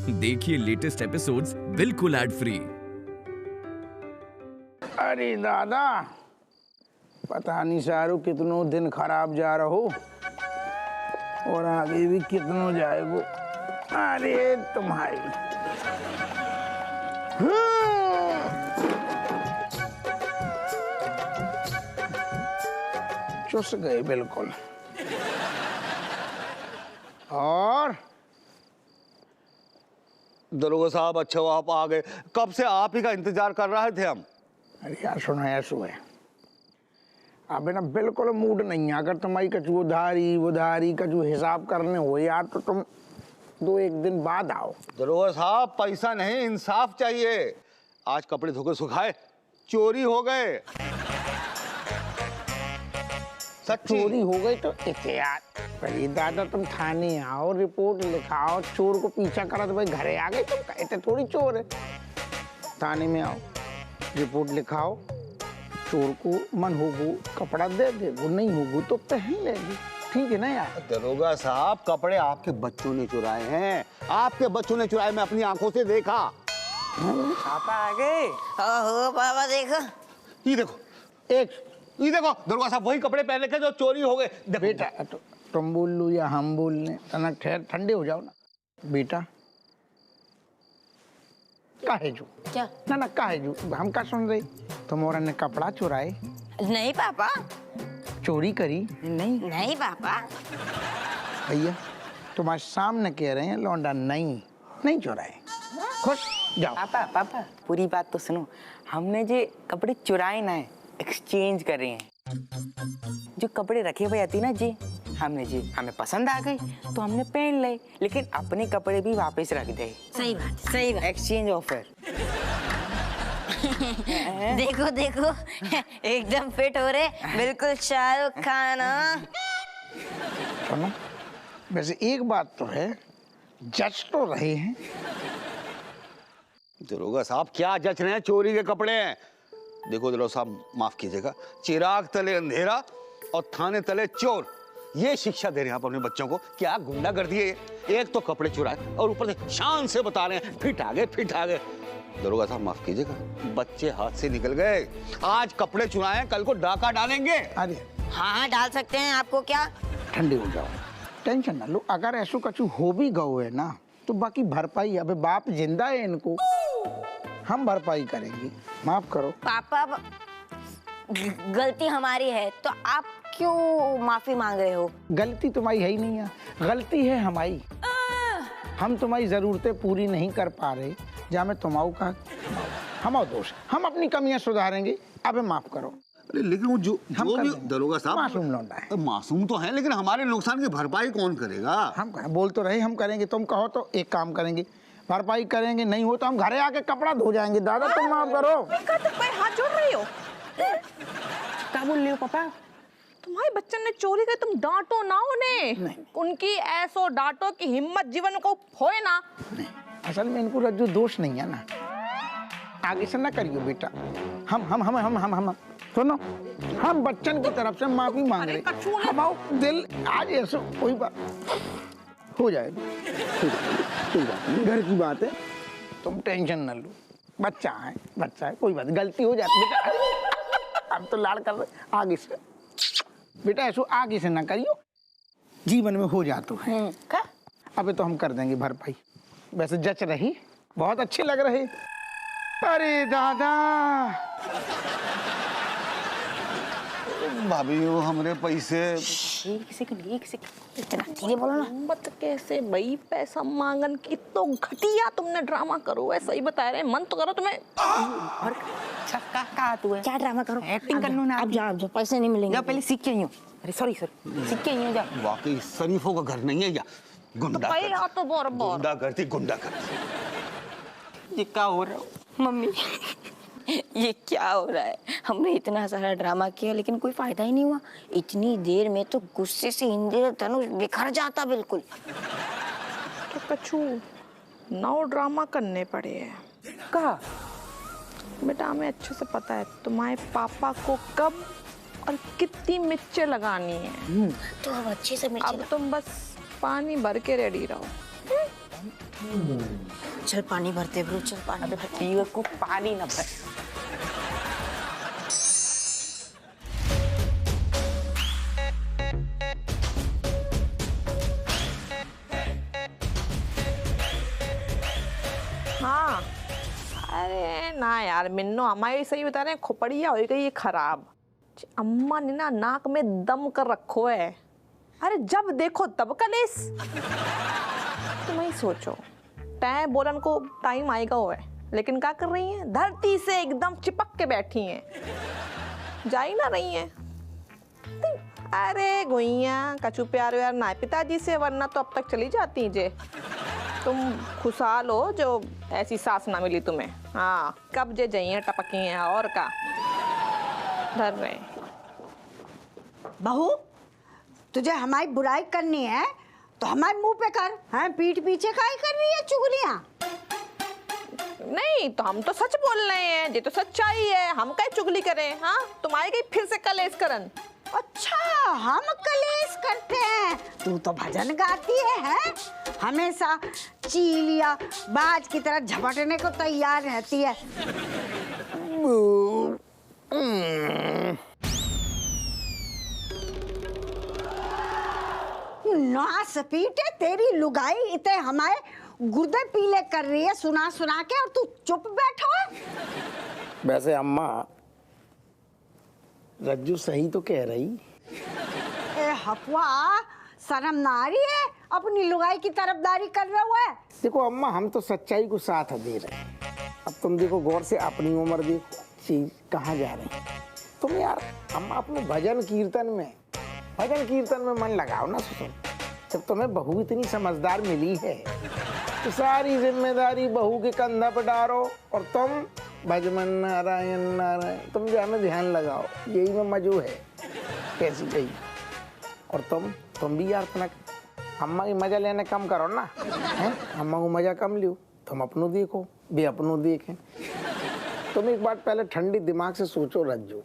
देखिए latest episodes बिल्कुल ad free. अरे दादा, पता नहीं सारू कितनों दिन खराब जा रहो और आगे भी कितनों जाएगो। अरे तुम्हारी चुस गए बिल्कुल। और दरोगा साहब, अच्छा हो आप आ गए। कब से आप ही का इंतजार कर रहे थे हम। अरे यार सुनो, ऐसो है अब ना बिल्कुल मूड नहीं है। अगर तुम्हारी कछु उधारी कछु हिसाब करने हो यार तो तुम 2-1 दिन बाद आओ। दरोगा साहब, पैसा नहीं इंसाफ चाहिए। आज कपड़े धोके सुखाए, चोरी हो गए। सच्ची चोरी हो गई तो यार अरे दादा, तुम थाने आओ, रिपोर्ट लिखाओ, चोर को पीछा करा तो भाई घरे आ गए। तुम कहते थोड़ी चोर है। थाने में आओ, रिपोर्ट लिखाओ, चोर को मन होगो कपड़ा दे दे, वो नहीं होगो तो पहन लेगी। ठीक है ना यार। दरोगा साहब, कपड़े आपके बच्चों ने चुराए हैं। आपके बच्चों ने चुराए, मैं अपनी आंखों से देखा। पापा आ गए। ओहो पापा देखो। ये देखो, ये देखो दरोगा साहब, वही कपड़े पहने के जो चोरी हो गए। बेटा तुम बोल लो या हम बोल लें, तना ठहर, ठंडे हो जाओ ना बेटा। काहे जो क्या? ना काहे जो, हम क्या सुन रहे? तुम और ने कपड़ा चुराए? नहीं पापा। चोरी करी? नहीं पापा। भैया तुम्हारे सामने कह रहे हैं, लौंडा नहीं चुराए। खुश जाओ। पापा पूरी बात तो सुनो। हमने जो कपड़े चुराए ना है, एक्सचेंज कर रहे हैं। जो कपड़े रखे हुए आती ना जी, हमें पसंद आ गई तो हमने पहन ले, लेकिन अपने कपड़े भी वापस रख दे। सही बात। Exchange offer. देखो देखो एकदम फिट हो रहे, बिल्कुल शाहरुख खान। सुनो, वैसे एक बात तो है, जज तो रहे हैं। दरोगा साहब, क्या जच रहे हैं? चोरी के कपड़े हैं। देखो दरोगा साहब, माफ कीजिएगा, चिराग तले अंधेरा और थाने तले चोर, ये शिक्षा दे रहे हैं आप अपने बच्चों को। क्या गुंडागर्दी है? एक तो कपड़े चुराए और ऊपर से शान से बता रहे हैं फिट आ गए। दरोगा साहब माफ कीजिएगा, बच्चे हाथ से निकल गए। आज कपड़े चुराए, कल को डाका डालेंगे। अरे हाँ डाल सकते हैं, आपको क्या? ठंडे हो जाओ, टेंशन ना लो। अगर ऐसो कछु हो भी गओ है ना तो बाकी भरपाई, अबे बाप जिंदा है, इनको हम भरपाई करेंगे। माफ करो पापा, गलती हमारी है तो आप क्यों माफी मांग रहे हो? गलती तुम्हारी है ही नहीं है, गलती है हमारी। हम तुम्हारी जरूरतें पूरी नहीं कर पा रहे, जहाँ में तुम्हारा का हमारा दोष। हम अपनी कमियां सुधारेंगे, अबे माफ करो। अरे लेकिन वो जो भी दरोगा साहब मासूम लौंडा है। मासूम तो है, लेकिन हमारे नुकसान की भरपाई कौन करेगा? हम बोल तो रहे हम करेंगे। तुम कहो तो एक काम करेंगे, भरपाई करेंगे, नहीं हो तो हम घरे आके कपड़ा धो जाएंगे। दादा तुम माफ करो। हाथ जोड़ रही हो? क्या बोल रहे हो पापा? तुम्हारे बच्चे ने चोरी की, तुम डांटो ना उन्हें। उनकी ऐसो डांटो कि हिम्मत जीवन को होए ना। नहीं, असल में इनको रज्जू दोष नहीं है ना। आगे से ना करियो बेटा। हम सुनो, हम बच्चन की तरफ से माफी मांग रहे। हमारा दिल आज ऐसा कोई बात हो जाएगा, घर की बात है, तुम टेंशन न लो। बच्चा है, कोई बात, गलती हो जाती बेटा। अब तो लाड़ कर रहे, आगे से बेटा ऐसो आगे से ना करियो, जीवन में हो जातो है। क्या? अबे तो हम कर देंगे भरपाई। वैसे जच रही, बहुत अच्छे लग रहे। अरे दादा, भाभी वो हमारे पैसे। एक सेकंड इतना धीरे बोलो ना। मत कैसे भाई, पैसा मांगन की तो घटिया तुमने ड्रामा करो। ऐसा ही बता रहे, मन तो करो तुम्हें। और कहा तू है? क्या ड्रामा करो? एक्टिंग कर लो ना। अब जाओ, पैसे नहीं मिलेंगे। पहले सीख के आई हूँ। अरे सॉरी सीख के आई हूँ। जा। वाकई शरीफों का घर नहीं है या गुंडा? भाई यहाँ तो गुंडा करती। ये क्या हो रहा है मम्मी? ये क्या हो रहा है? हमने इतना सारा ड्रामा किया लेकिन कोई फायदा ही नहीं हुआ। इतनी देर में तो गुस्से से इंद्रधनुष बिखर जाता बिल्कुल। तो कछु 9 ड्रामा करने पड़े हैं। कहा? बेटा हमें अच्छे से पता है तुम्हारे पापा को कब और कितनी मिर्चें लगानी है। तो अब अच्छे से अब तुम बस पानी भर के रेडी रहो। चल पानी भरते ब्रो, चल पानी अबे पीवे को पानी ना भर। हाँ अरे ना यार मिन्नो, हमारी सही बता रहे हैं, खोपड़िया हो गई ये खराब। अम्मा ने ना नाक में दम कर रखो है। अरे जब देखो तब कलेस। तुम ही सोचो, तय बोलन को टाइम आएगा हुआ है, लेकिन क्या कर रही हैं? धरती से एकदम चिपक के बैठी हैं, जा ही ना रही हैं। अरे गुइया कचू प्यार व्यार ना पिताजी से, वरना तो अब तक चली जाती जे। तुम खुशहाल हो जो ऐसी सास ना मिली तुम्हें। हाँ कब जे जाइए टपकी हैं और का धर रहे। बहू, तुझे हमारी बुराई करनी है तो हमारे मुंह पे कर, हैं? पीठ पीछे काहे कर रही है चुगलियां? नहीं तो हम तो सच बोल रहे हैं, ये तो सच्चाई है, हम कहीं चुगली करें? हाँ तुम आए गई फिर से कलेश करन। अच्छा हम कलेश करते हैं, तू तो भजन गाती है? हमेशा चील या बाज की तरह झपटने को तैयार रहती है। ना सपीटे, तेरी लुगाई इतने हमारे गुर्दे पीले कर रही है सुना सुना के, और तू चुप बैठो है। वैसे अम्मा, रज्जू सही तो कह रही। ए हफवा, शर्म ना आ रही है? अपनी लुगाई की तरफदारी कर रहा हुआ है। देखो अम्मा, हम तो सच्चाई को साथ दे रहे हैं। अब तुम देखो गौर से, अपनी उम्र देखो, चीज कहाँ जा रही है। तुम यार अम्मा अपने भजन कीर्तन में मन लगाओ ना। सुनो, जब तुम्हें बहू इतनी समझदार मिली है तो सारी जिम्मेदारी बहू के कंधा पर डालो, और तुम भजमन नारायण नारायण, तुम जो हमें ध्यान लगाओ, यही में मजो है। कैसी गई? और तुम भी यार अपना अम्मा की मजा लेने कम करो ना, हैं? अम्मा को मजा कम लियो, तुम अपनों देखो, भी अपनों देखें। तुम एक बात पहले ठंडी दिमाग से सोचो रज्जू,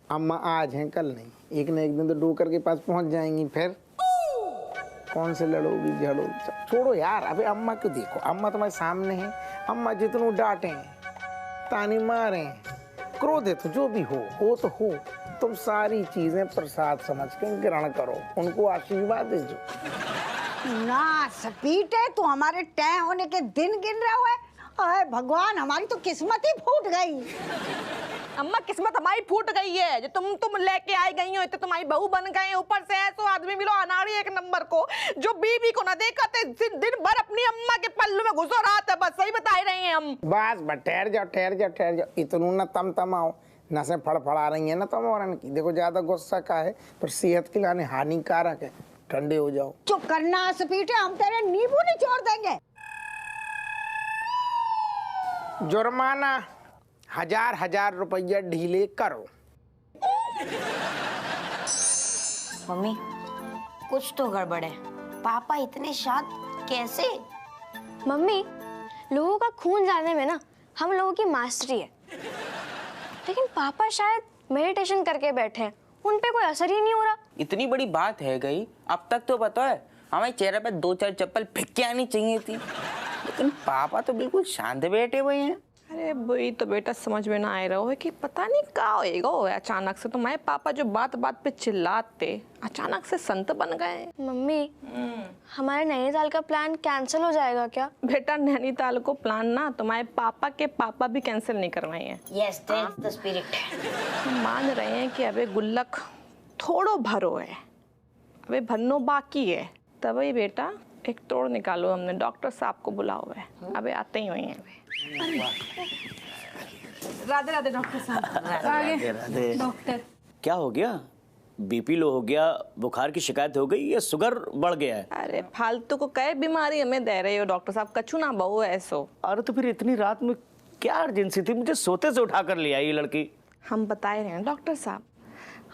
अम्मा आज हैं कल नहीं, एक न एक दिन तो डोकर के पास पहुंच जाएंगी, फिर कौन से लड़ोगी झड़ोगी? छोड़ो यार, अबे अम्मा को देखो, अम्मा तुम्हारे सामने है। अम्मा जितनों डांटे, तानी मारे, क्रोधित तो जो भी हो तो हो, तुम सारी चीजें प्रसाद समझ के ग्रहण करो, उनको आशीर्वाद दीजिए। ना सपीटे, तू हमारे तय होने के दिन गिन रहा हुआ है। अरे भगवान, हमारी तो किस्मत ही फूट गई। अम्मा किस्मत हमारी फूट गई है, जो तुम लेके आई गई हो, इतने तुम्हारी बहू बन गए, ऊपर से ऐसो आदमी मिलो अनाड़ी एक नंबर को, जो बीवी को ना देखा थे, दिन भर अपनी अम्मा के पल्लू में घुसो रहा था। बस सही बता रहे हैं हम। बस ठहर जाओ, इतनू ना तम आओ, नसें फड़फड़ा रही है ना तुम और की। देखो ज्यादा गुस्सा का है पर सेहत के लिए हानिकारक है, ठंडे हो जाओ। चुप करना सपीटे, हम तेरे नींबू निचोड़ देंगे। जुर्माना 1000 रुपया ढीले करो। मम्मी कुछ तो गड़बड़ है, पापा इतने शांत कैसे? मम्मी, लोगों का खून जानने में ना हम लोगों की मास्टरी है, लेकिन पापा शायद मेडिटेशन करके बैठे हैं, उन पे कोई असर ही नहीं हो रहा। इतनी बड़ी बात है गई, अब तक तो पता है हमारे चेहरे पे 2-4 चप्पल फेंक के आनी चाहिए थी, लेकिन पापा तो बिल्कुल शांत बैठे हुए हैं। अरे वही तो बेटा समझ में ना आ रहा हो कि पता नहीं क्या होएगा हो अचानक से। तुम्हारे पापा जो बात बात पे चिल्लाते, अचानक से संत बन गए। मम्मी, हमारे नैनीताल का प्लान कैंसिल हो जाएगा क्या? बेटा नैनीताल को प्लान ना तुम्हारे पापा के पापा भी कैंसिल नहीं करवाए हैं। Yes, that's the spirit. हम मान रहे हैं कि अबे गुल्लक थोड़ो भरो है, अबे भरनो बाकी है, तभी बेटा एक तोड़ निकालो। हमने डॉक्टर साहब को बुला हुआ है, अबे आते ही हुए हैं। राधे राधे डॉक्टर साहब। डॉक्टर क्या हो गया? बीपी लो हो गया, बुखार की शिकायत हो गई या शुगर बढ़ गया है? अरे फालतू को कई बीमारी हमें दे रहे हो डॉक्टर साहब, कछु ना बहु ऐसो। अरे तो फिर इतनी रात में क्या अर्जेंसी थी? मुझे सोते से उठा कर ले आई ये लड़की। हम बताए रहे हैं डॉक्टर साहब,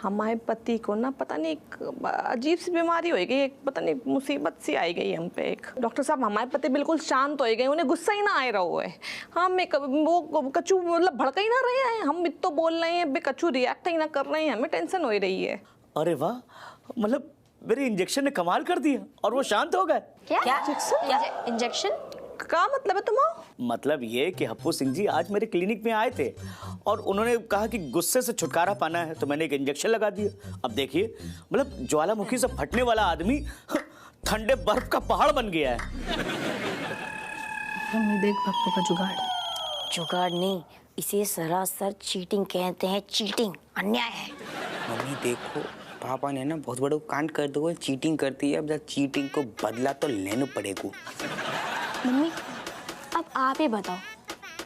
हमारे पति को ना पता नहीं एक अजीब सी बीमारी हो गई, एक पता नहीं मुसीबत सी आई गई हम पे एक। डॉक्टर साहब हमारे पति बिल्कुल शांत हो गए, उन्हें गुस्सा ही ना आ रहा हुआ है। हम वो कचू मतलब भड़क ही ना रहे हैं, हम तो बोल रहे हैं, कचू रिएक्ट ही ना कर रहे हैं, हमें टेंशन हो रही है। अरे वाह, मतलब मेरे इंजेक्शन ने कमाल कर दिया और वो शांत हो गए। क्या इंजेक्शन? क्या मतलब है तुम्हारा? मतलब ये कि हप्पू सिंह जी आज मेरे क्लिनिक में आए थे और उन्होंने कहा कि गुस्से से छुटकारा पाना है, तो मैंने एक इंजेक्शन लगा दिया। अब देखिए, मतलब ज्वालामुखी से फटने वाला आदमी ठंडे बर्फ का पहाड़ बन गया है। देख पप्पू का जुगाड़। जुगाड़ नहीं, इसे सरासर चीटिंग कहते हैं। चीटिंग अन्याय है। मम्मी देखो, पापा ने ना बहुत बड़ा कांड कर दो, चीटिंग करती है। अब जब चीटिंग को बदला तो लेना पड़ेगा। मम्मी अब आप ही बताओ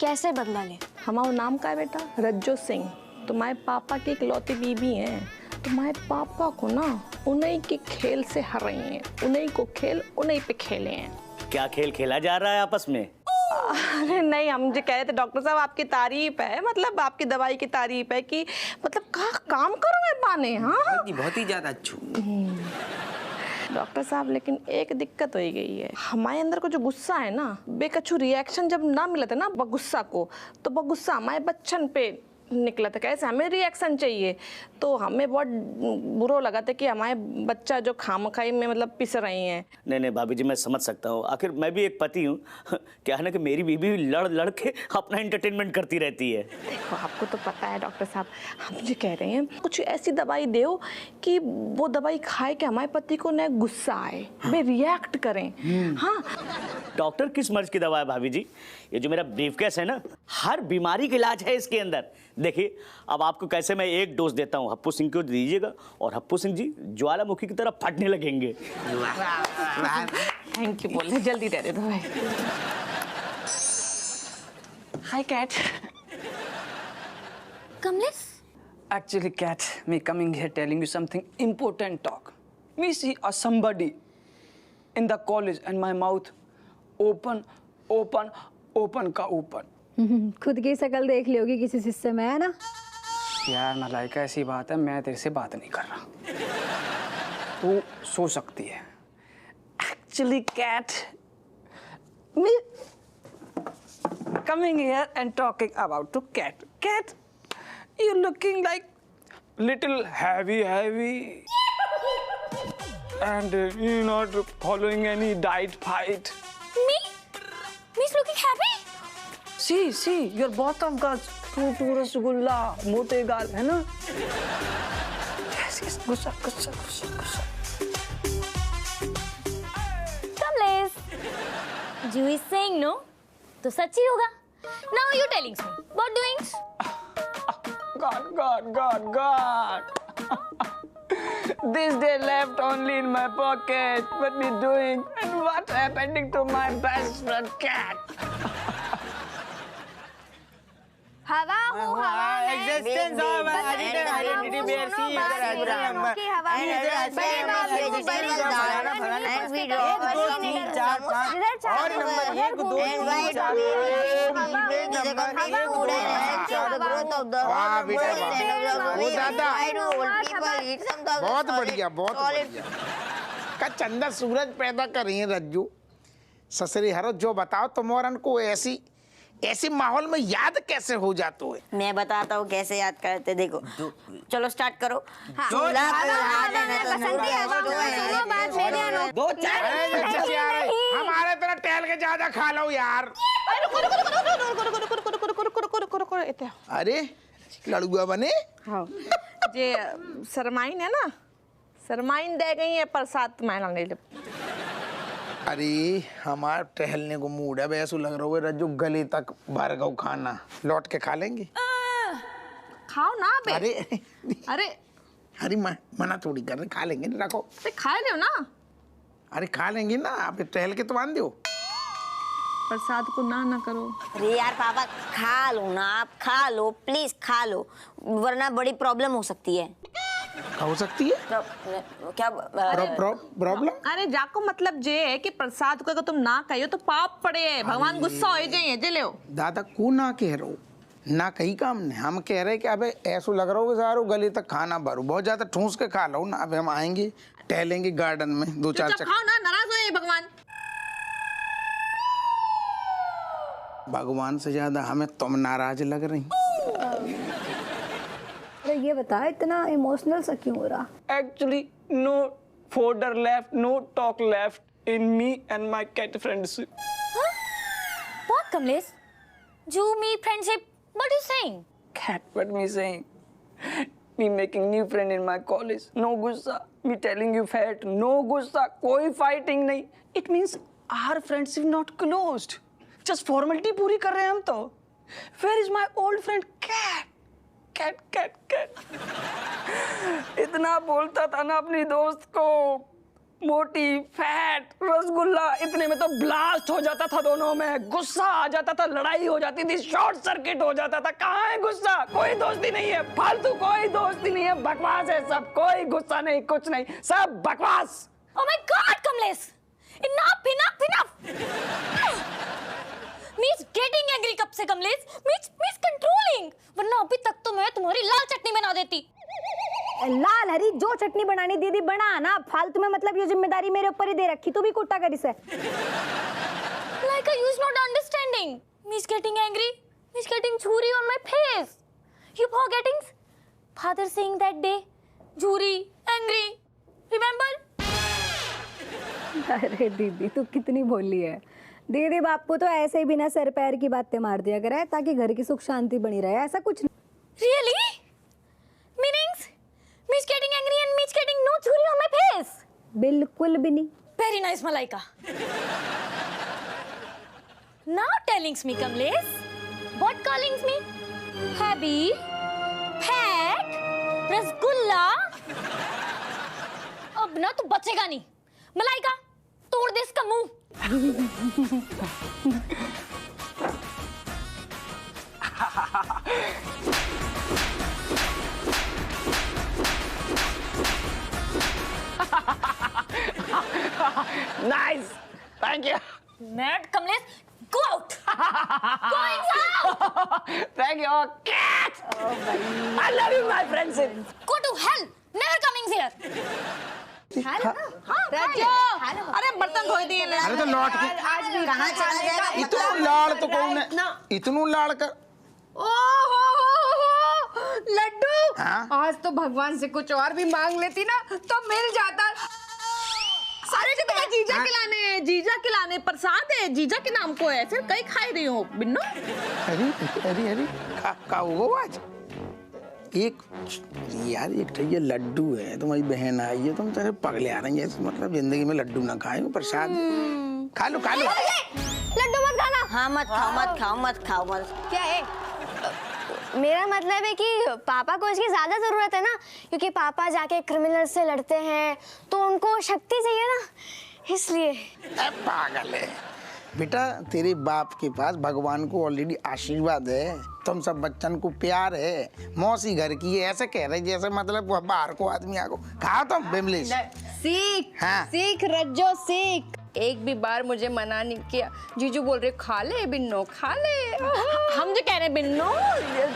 कैसे बदला ले। हमारा नाम का है बेटा रज्जो सिंह। तुम्हारे पापा की इकलौती बीबी हैं। तुम्हारे पापा को ना उन्हीं के खेल से हर रही हैं। उन्हीं को खेल उन्हीं पे खेले हैं। क्या खेल खेला जा रहा है आपस में? अरे नहीं, हम जो कह रहे थे डॉक्टर साहब आपकी तारीफ है, मतलब आपकी दवाई की तारीफ है कि मतलब का काम करो मैं पाने। हाँ बहुत ही ज्यादा अच्छू डॉक्टर साहब, लेकिन एक दिक्कत हो गई है। हमारे अंदर को जो गुस्सा है ना, बेकछु रिएक्शन जब ना मिला था ना गुस्सा को, तो वो गुस्सा हमारे बच्चन पे निकला था। कैसे हमें रिएक्शन चाहिए, तो हमें बहुत बुरा लगा था कि हमारे बच्चा जो खामखाई में मतलब पिस रही हैं। नहीं भाभी जी, मैं समझ सकता हूँ। आखिर मैं भी एक पति हूँ। क्या है ना कि मेरी बीबी लड़ लड़ के अपना एंटरटेनमेंट करती रहती है। देखो आपको तो पता है डॉक्टर साहब, हम जो कह रहे हैं कुछ ऐसी दवाई दो कि वो दवाई खाए कि हमारे पति को न गुस्सा आए, वे रिएक्ट करें। हाँ डॉक्टर किस मर्ज की दवा है भाभी जी? ये जो मेरा ब्रीफकेस है ना, हर बीमारी का इलाज है इसके अंदर। देखिए अब आपको कैसे मैं एक डोज देता हूँ, हप्पू सिंह को दीजिएगा और हप्पू सिंह जी ज्वालामुखी की तरह फटने लगेंगे। थैंक यू बोल रहे, जल्दी दे दो भाई। Hi cat. Kamlesh Actually, Cat, me coming here telling you something important talk. Me see a somebody in the college and my mouth open, open, open का open. खुद की शक्ल देख ली होगी किसी हिस्से में, है ना? यार मलाइका, ऐसी बात है, मैं तेरे से बात नहीं कर रहा। तू सो सकती है। Actually, Cat, me coming here and talking about to Cat. Cat, you're looking like little heavy, and you're not following any diet fight. Me? Me's looking happy? See, you're both of girls. Two rasgulla, मोटे गाल, है ना? Yes, गुस्सा। Kamlesh, you is saying no, तो सच ही होगा. Now you telling me what doings? God. This day left only in my pocket. What me doing? And what happening to my best friend Cat? हवा हूँ हवा में Existence of my identity bear see बड़ी बहुत बढ़िया का चंदा सूरज पैदा कर रही है रज्जू। ससुरी हरो जो बताओ तुमोरन को ऐसी माहौल में याद कैसे हो जाते है? मैं बताता हूँ कैसे याद करते। देखो चलो स्टार्ट करो। हमारे तरह टहल के ज्यादा खा लो यार। अरे लड़ुआ बने। हाँ जे सरमाइन है ना, सरमाइन दे गई है प्रसाद मैंने ले लो। अरे हमारे टहलने को मूड है, वैसे लग रहा है रज्जू गले तक भर गो खाना, लौट के खा लेंगे। खाओ ना बे। अरे मना थोड़ी कर रहे, खा लेंगे ना, रखो। खा लो ना। अरे खा लेंगे ना, आप टहल के तो मान दो। प्रसाद को ना करो। अरे यार पापा खा लो ना, आप खा लो प्लीज, खा लो, वरना बड़ी प्रॉब्लम हो सकती है। हो सकती है क्या प्रॉब्लम? अरे जाको मतलब जे है कि प्रसाद को अगर तुम ना कहियो तो पाप पड़े है, भगवान गुस्सा हो जाए। जे लो दादा को ना कह रहा हूँ, ना कहीं काम नहीं, हम कह रहे कि अबे ऐसा लग रहा हो सारो गली तक खाना भरो, बहुत ज्यादा ठूस के खा लो ना। अब हम आएंगे टहलेंगे गार्डन में 2-4 चक्कर। खाओ ना, नाराज हो भगवान। भगवान से ज्यादा हमें तुम नाराज लग रही। अरे ये बता इतना इमोशनल सा क्यों हो रहा? Actually, no fodder left, no talk left in me and my cat friendship. Kamlesh? You, me, friendship. What are you saying? Cat, what me saying? Me making new friend in my college. No gussa. Me telling you fat. No gussa. कोई fighting नहीं. It means our friendship not closed. Just formality पूरी कर रहे हैं हम तो. Where is my old friend Cat? Cat, cat, cat. इतना बोलता था ना अपनी दोस्त को. मोटी, फैट, रसगुल्ला, इतने में तो ब्लास्ट हो जाता था दोनों में. गुस्सा आ जाता था, लड़ाई हो जाती थी, शॉर्ट सर्किट हो जाता था. कहाँ है गुस्सा? कोई दोस्ती नहीं है, फालतू कोई दोस्ती नहीं है, बकवास है सब. कोई गुस्सा नहीं, कुछ नहीं, सब बकवास. Oh my God, Kamlesh! Enough, enough, enough! Me's getting angry कब से Kamlesh? Me's controlling. वरना अभी तक तो मैं तुम्हारी लाल चटनी बना देती. लाल हरी जो चटनी बनानी दीदी बना ना. फालतू में मतलब ये जिम्मेदारी मेरे ऊपर ही दे रखी. तू भी कुट्टा कर इसे. Like you is not understanding. Me's getting angry. Me's getting jhuri on my face. You forgetting? Father saying that day, jhuri, angry. Remember? अरे दीदी तू कितनी भोली है. दीदी बाप को तो ऐसे ही बिना सर पैर की बातें मार दिया करे ताकि घर की सुख शांति बनी रहे. ऐसा कुछ नहीं. Really? Meanings? Me's getting angry and me's getting no jhuri on my face. बिल्कुल भी नहीं. Very nice, Malaika. Now telling me, Kamlesh. What calling me? Happy, fat, rasgulla. अब ना तू बचेगा नहीं. मलाइका, तोड़ दे इसका मुंह. Nice. Thank you. Mad Kamlesh, go out. Going out. Thank you. Oh, Cat. I love you, my friendship. Go to hell. Never coming here. अरे बर्तन धोई दिए. अरे तो लौट के आज भी कहाँ चला गया? इतना लाड़ तो कौन है? इतनू लाड़ कर. लड्डू. हाँ? आज तो भगवान से कुछ और भी मांग लेती ना तो मिल जाता. सारे जो तुम्हें जीजा खिलाने हैं, जीजा खिलाने प्रसाद है, जीजा के नाम को है. फिर कई खाई रही हो बिन्नो. अरे अरे अरे का हुआ आज? एक यार एक तो ये लड्डू है. तुम्हारी बहन आई है, तुम तेरे पगले आ रही है. मतलब जिंदगी में लड्डू ना खाए प्रसाद. खा लो खा लो. लड्डू मत खाना. हाँ मत खाओ मत खाओ मत खाओ मत. क्या है? मेरा मतलब है कि पापा को इसकी ज्यादा जरूरत है ना, क्योंकि पापा जाके क्रिमिनल से लड़ते हैं तो उनको शक्ति चाहिए ना, इसलिए. पागल है बेटा. तेरे बाप के पास भगवान को ऑलरेडी आशीर्वाद है. तुम सब बच्चन को प्यार है. मौसी घर की है ऐसे कह रहे जैसे मतलब बाहर को आदमी आगो. खाओ तुम बिमलेश. सीख. हाँ. सीख रज्जो सीख. एक भी बार मुझे मना नहीं किया. जीजू बोल रहे खा ले बिन्नो खा ले. हम जो कह रहे बिन्नो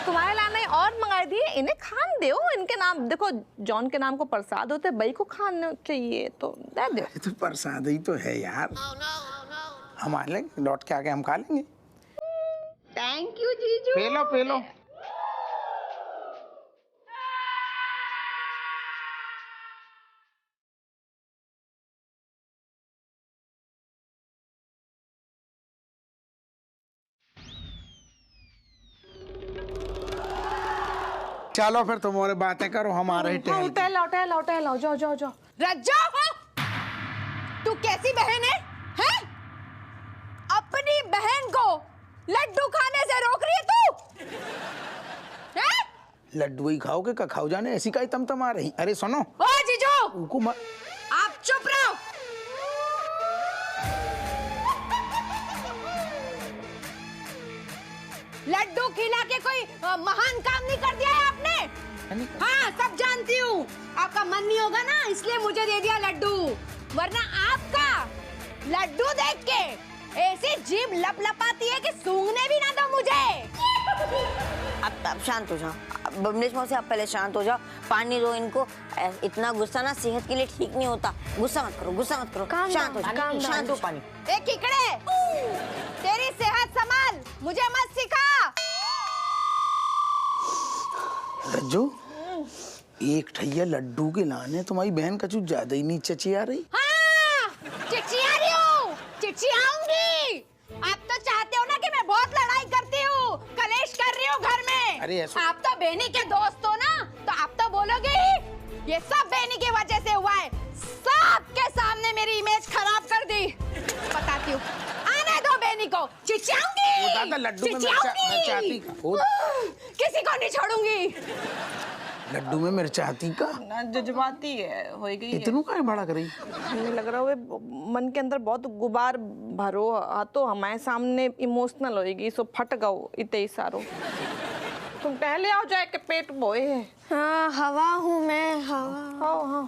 तुम्हारे लाने और मंगा दिए. इन्हें खान दो. इनके नाम देखो, जॉन के नाम को प्रसाद होते, बई को खाना चाहिए तो दे दो. तो प्रसाद ही तो है यार. हम आ लेंगे लौट के आके हम खा लेंगे. थैंक यू जीजू. पे लो. चलो फिर तुम और बातें करो. हम आ रहे टहल जाओ. रज्जो तू कैसी बहन है? हैं? अपनी बहन को लड्डू खाने से रोक रही है तू? हैं? लड्डू ही खाओगे का खाओ जाने. ऐसी का ही तम आ रही. अरे सुनो. ओ जीजू उनको आप चुप रहो. लड्डू खिला के कोई महान काम नहीं कर दिया है आपने. हाँ सब जानती हूँ. आपका मन नहीं होगा ना इसलिए मुझे दे दिया लड्डू. वरना आपका लड्डू देख के ऐसी जीभ लपलपाती है कि सूंघने भी ना दो मुझे. अब शांत हो जाओ. बमलेश मौसी आप पहले शांत हो जाओ. पानी दो इनको. इतना गुस्सा ना सेहत के लिए ठीक नहीं होता. गुस्सा मत करो शांत हो जाओ. शांत हो. पानी. एक किकड़े तेरी सेहत संभाल. मुझे मत सिखा. रज्जू एक ठैया लड्डू के लाने तुम्हारी बहन का कुछ ज्यादा ही नहीं चचिया रही. हाँ चिचिया रही हूँ. चिचियाऊंगी. आप तो चाहते हो ना कि मैं बहुत अरे ऐसा आप तो बेनी के दोस्त हो ना, तो आप तो बोलोगे ही। ये सब बेनी की वजह से हुआ है। सबके सामने मेरी इमेज खराब कर दी। बताती हूँ, आने दो बेनी को, चिचियाऊंगी। वो दादा लड्डू में मिर्चाती का। किसी को नहीं छोड़ूंगी। लड्डू में मिर्चाती का ना जज्बाती है, हो गई इतनू का बड़ा करी। हमें लग रहा है मन के अंदर बहुत गुबार भरो आ, तो हमारे सामने इमोशनल होएगी, सो फट गओ इतने सारो। तुम पहले आओ, जाए के पेट बोए है। हाँ हवा हूँ मैं, हवा। हाँ हाँ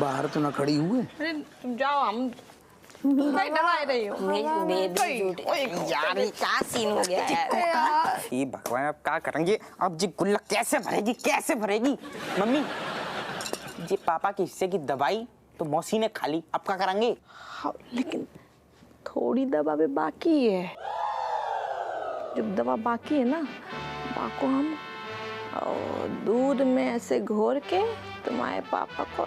बाहर तो ना खड़ी हुए। अरे तुम जाओ, हम कहीं डरा रही हो। यार ये क्या सीन हो गया है? ये भगवान अब क्या करेंगे? अब जी गुल्लक कैसे भरेगी, कैसे भरेगी? मम्मी जी पापा के हिस्से की दवाई तो मौसी ने खा ली, अब क्या करेंगे? हाँ, लेकिन थोड़ी दवा भी बाकी है। जब दवा बाकी है ना, बाको हम दूध में ऐसे घोर के तुम्हारे पापा को